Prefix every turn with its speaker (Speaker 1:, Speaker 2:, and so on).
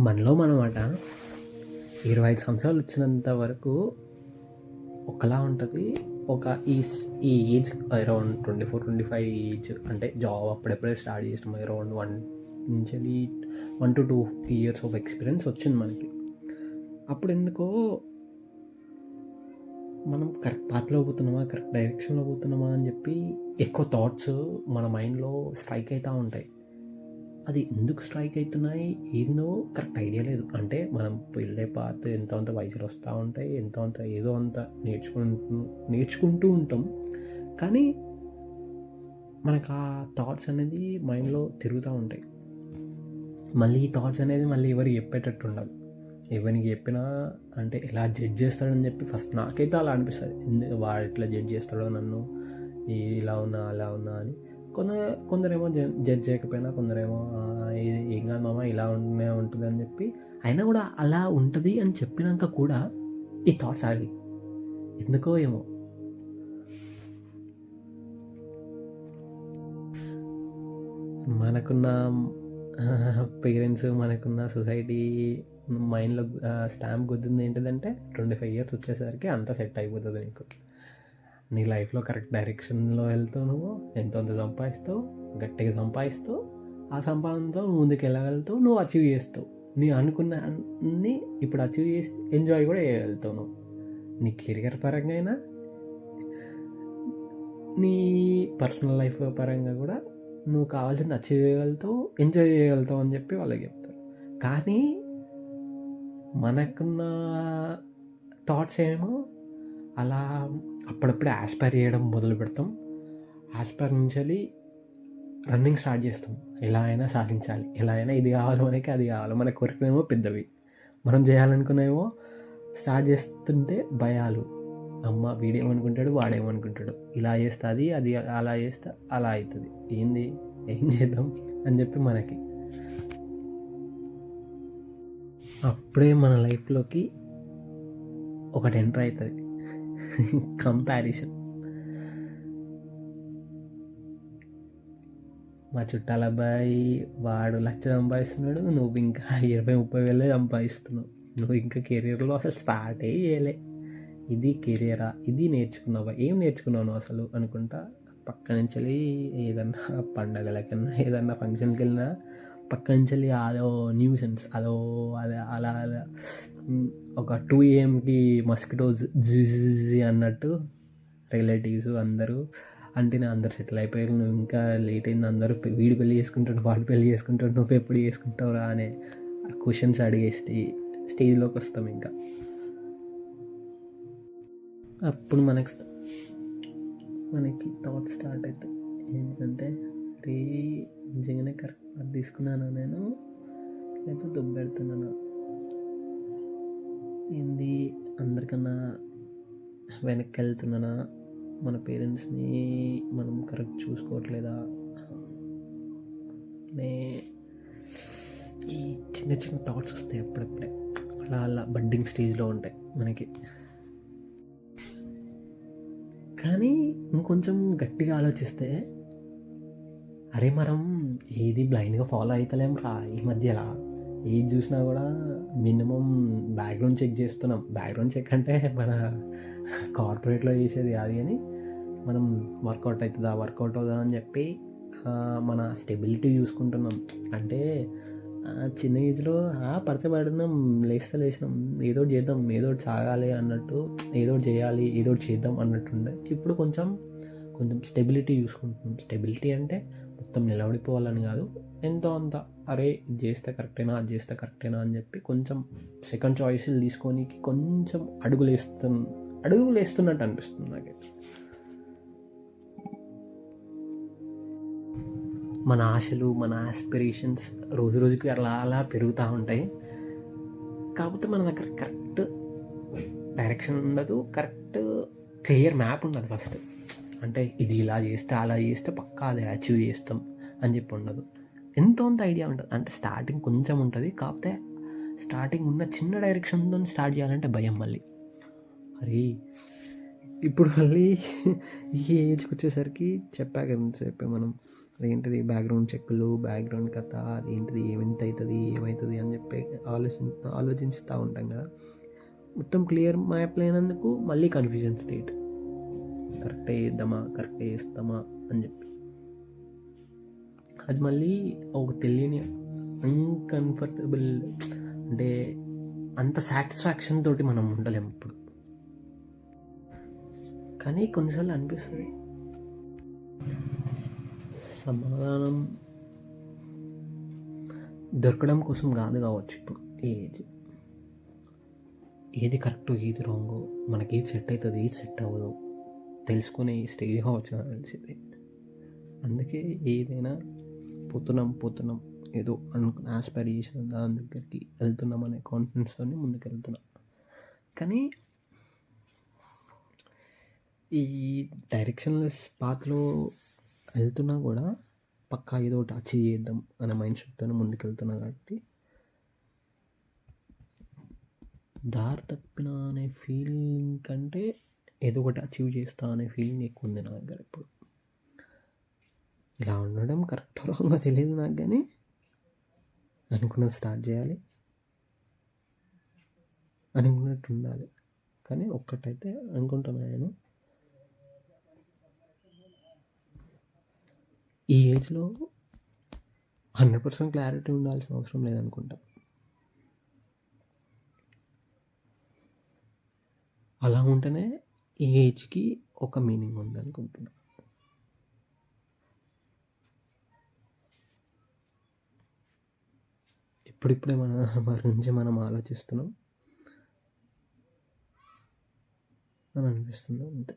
Speaker 1: మనలో మనమాట 25 సంవత్సరాలు వచ్చినంత వరకు ఒకలా ఉంటుంది. ఒక ఈ ఏజ్ అరౌండ్ 24-25 ఏజ్ అంటే జాబ్ అప్పుడెప్పుడే స్టార్ట్ చేసినాం. Around 1 to 2 years of experience వచ్చింది మనకి. అప్పుడు ఎందుకో మనం కరెక్ట్ పాత్రలో పోతున్నామా, కరెక్ట్ డైరెక్షన్లో పోతున్నామా అని చెప్పి ఎక్కువ థాట్స్ మన మైండ్లో స్ట్రైక్ అవుతూ ఉంటాయి. అది ఎందుకు స్ట్రైక్ అవుతున్నాయి ఏందో కరెక్ట్ ఐడియా లేదు. అంటే మనం వెళ్ళే పాత్ అంత వయసులో వస్తూ ఉంటాయి, అంత ఏదో అంత నేర్చుకుంటూ ఉంటాం. కానీ మనకు ఆ థాట్స్ అనేది మైండ్లో తిరుగుతూ ఉంటాయి. మళ్ళీ ఈ థాట్స్ అనేది మళ్ళీ ఎవరికి చెప్పేటట్టు ఉండదు. ఎవరికి చెప్పినా అంటే ఎలా జడ్జ్ చేస్తాడని చెప్పి ఫస్ట్ నాకైతే అలా అనిపిస్తుంది. వాడు ఎట్లా జడ్జ్ చేస్తాడో నన్ను, ఇలా ఉన్నా అలా ఉన్నా అని. కొందరేమో జడ్జ్ చేయకపోయినా కొందరేమో ఏం కాదు మామ ఇలా ఉంటుంది అని చెప్పి, అయినా కూడా అలా ఉంటుంది అని చెప్పినాక కూడా ఈ థాట్స్ ఆగి ఎందుకో ఏమో. మనకున్న పేరెంట్స్, మనకున్న సొసైటీ మైండ్లో స్టాంప్ గుద్దింది ఏంటిదంటే 25 ఇయర్స్ వచ్చేసరికి అంతా సెట్ అయిపోతుంది నీకు. నీ లైఫ్లో కరెక్ట్ డైరెక్షన్లో వెళ్తావు, నువ్వు ఎంతో సంపాదిస్తావు, గట్టిగా సంపాదిస్తావు, ఆ సంపాదనతో ముందుకు వెళ్ళగలుగుతావు, నువ్వు అచీవ్ చేస్తావు. నీ అనుకున్న అన్ని ఇప్పుడు అచీవ్ చేసి ఎంజాయ్ కూడా చేయగలుగుతావు. నువ్వు నీ కెరియర్ పరంగా అయినా నీ పర్సనల్ లైఫ్ పరంగా కూడా నువ్వు కావాల్సింది అచీవ్ చేయగలుగుతావు, ఎంజాయ్ చేయగలుగుతావు అని చెప్పి వాళ్ళకి చెప్తారు. కానీ మనకున్న థాట్స్ ఏమో అలా అప్పుడప్పుడే ఆస్పైర్ చేయడం మొదలు పెడతాం. ఆస్పైర్ నుంచి రన్నింగ్ స్టార్ట్ చేస్తాం. ఎలా అయినా సాధించాలి, ఎలా అయినా ఇది కావాలి, మనకి అది కావాలి. మన కోరికలేమో పెద్దవి, మనం చేయాలనుకునేమో స్టార్ట్ చేస్తుంటే భయాలు. అమ్మ వీడేమనుకుంటాడు, వాడేమనుకుంటాడు, ఇలా చేస్తే అది అలా చేస్తే అలా అవుతుంది, ఏం చేద్దాం అని చెప్పి మనకి అప్పుడే మన లైఫ్లోకి ఒకటి ఎంటర్ అవుతుంది, కంపారిజన్. మా చుట్టాల అబ్బాయి వాడు 1,00,000 సంపాదిస్తున్నాడు, నువ్వు ఇంకా 20-30 వేలే సంపాదిస్తున్నావు. నువ్వు ఇంకా కెరీర్లో అసలు స్టార్టే చేయలే. ఇది కెరీరా, ఇది నేర్చుకున్నావా, ఏం నేర్చుకున్నావు నువ్వు అసలు అనుకుంటా. పక్క నుంచి ఏదన్నా పండగలకన్నా ఏదన్నా ఫంక్షన్కి వెళ్ళినా పక్క నుంచి అదో న్యూసెన్స్, అదో అలా ఒక 2 AM మస్కిటోస్ జిజి అన్నట్టు రిలేటివ్స్ అందరూ అంటే అందరు సెటిల్ అయిపోయారు, నువ్వు ఇంకా లేట్ అయింది, అందరూ వీడు పెళ్ళి చేసుకుంటాడు, వాడు పెళ్ళి చేసుకుంటాడు, నువ్వు ఎప్పుడు చేసుకుంటావురా అనే క్వశ్చన్స్ అడిగే స్టేజ్లోకి వస్తాం. ఇంకా అప్పుడు మనకి థాట్ స్టార్ట్ అవుతాయి. ఏంటంటే నిజంగానే కరెక్ట్ అది తీసుకున్నానా నేను, లేకపోతే దుబ్బెడుతున్నానా, ఏంది అందరికన్నా వెనక్కి వెళ్తున్నానా, మన పేరెంట్స్ని మనం కరెక్ట్ చూసుకోవట్లేదా అనే ఈ చిన్న చిన్న థాట్స్ వస్తాయి అప్పుడప్పుడే. అలా బడ్డింగ్ స్టేజ్లో ఉంటాయి మనకి. కానీ ఇంకొంచెం గట్టిగా ఆలోచిస్తే అరే మనం ఏది బ్లైండ్గా ఫాలో అవుతలేం రా. ఈ మధ్యలా ఏది చూసినా కూడా మినిమం బ్యాక్గ్రౌండ్ చెక్ చేస్తున్నాం. బ్యాక్గ్రౌండ్ చెక్ అంటే మన కార్పొరేట్లో చేసేది కాదు, కానీ మనం వర్కౌట్ అవుతుందా అని చెప్పి మన స్టెబిలిటీ చూసుకుంటున్నాం. అంటే చిన్న ఏజ్లో పడితే పడినాం, లేచినాం, ఏదో చేద్దాం, ఏదో సాగాలి అన్నట్టు, ఏదో చేయాలి, ఏదో చేద్దాం అన్నట్టుండే. ఇప్పుడు కొంచెం స్టెబిలిటీ చూసుకుంటున్నాం. స్టెబిలిటీ అంటే మొత్తం నిలబడిపోవాలని కాదు, ఎంతో అంత అరే ఇది చేస్తే కరెక్టేనా, అది చేస్తే కరెక్టేనా అని చెప్పి కొంచెం సెకండ్ చాయిస్లు తీసుకొని కొంచెం అడుగులు వేస్తున్నట్టు అనిపిస్తుంది నాకు. మన ఆశలు, మన ఆస్పిరేషన్స్ రోజు రోజుకి అలా పెరుగుతూ ఉంటాయి. కాకపోతే మన దగ్గర కరెక్ట్ డైరెక్షన్ ఉండదు, కరెక్ట్ క్లియర్ మ్యాప్ ఉండదు ఫస్ట్. అంటే ఇది ఇలా చేస్తే అలా చేస్తే పక్కా అది అచీవ్ చేస్తాం అని చెప్పి ఉండదు. ఎంతో అంత ఐడియా ఉంటుంది. అంటే స్టార్టింగ్ కొంచెం ఉంటుంది, కాకపోతే స్టార్టింగ్ ఉన్న చిన్న డైరెక్షన్తో స్టార్ట్ చేయాలంటే భయం. మళ్ళీ అరే ఇప్పుడు మళ్ళీ ఈ ఏజ్కి వచ్చేసరికి చెప్పాక మనం అదేంటిది బ్యాక్గ్రౌండ్ చెక్కులు, బ్యాక్గ్రౌండ్ కథ, అదేంటిది ఎంత అవుతుంది ఏమవుతుంది అని చెప్పి ఆలోచిస్తూ ఉంటాం కదా. మొత్తం క్లియర్ మ్యాప్ లేనందుకు మళ్ళీ కన్ఫ్యూజన్ స్టేట్, కరెక్టే చేద్దామా కరెక్టే చేస్తామా అని చెప్పి అది మళ్ళీ ఒక తెలియని అన్కంఫర్టబుల్, అంటే అంత సాటిస్ఫాక్షన్ తోటి మనం ఉండలేము ఇప్పుడు. కానీ కొన్నిసార్లు అనిపిస్తుంది సమాధానం దొరకడం కోసం కాదు కావచ్చు ఇప్పుడు ఏది కరెక్ట్ ఏది రాంగో, మనకి ఏది సెట్ అవుతుంది ఏది సెట్ అవ్వదు తెలుసుకునే స్టేజ్ కావచ్చు నాకు తెలిసింది. అందుకే ఏదైనా పోతున్నాం ఏదో ఆస్పైర్ చేసిన దాని దగ్గరికి వెళ్తున్నాం అనే కాన్ఫిడెన్స్తో ముందుకు వెళ్తున్నాం. కానీ ఈ డైరెక్షన్లెస్ పాత్లో వెళ్తున్నా కూడా పక్కా ఏదో ఒకటి అచీవ్ చేద్దాం అనే మైండ్ సెట్తో ముందుకు వెళ్తున్నా కాబట్టి దారి తప్పిన అనే ఫీలింగ్ కంటే ఏదో ఒకటి అచీవ్ చేస్తా అనే ఫీలింగ్ ఎక్కువ ఉంది నా దగ్గర ఇప్పుడు. ఇలా ఉండడం కరెక్ట్ రాంగో తెలియదు నాకు, కానీ అనుకున్నది స్టార్ట్ చేయాలి, అనుకున్నట్టు ఉండాలి. కానీ ఒక్కటైతే అనుకుంటున్నాను, నేను ఈ ఏజ్లో 100% క్లారిటీ ఉండాల్సిన అవసరం లేదనుకుంటా. అలా ఉంటేనే ఈ ఏజ్కి ఒక మీనింగ్ ఉంది అనుకుంటున్నా. ఇప్పుడిప్పుడే మన గురించి మనం ఆలోచిస్తున్నాం అని అనిపిస్తుంది అంతే.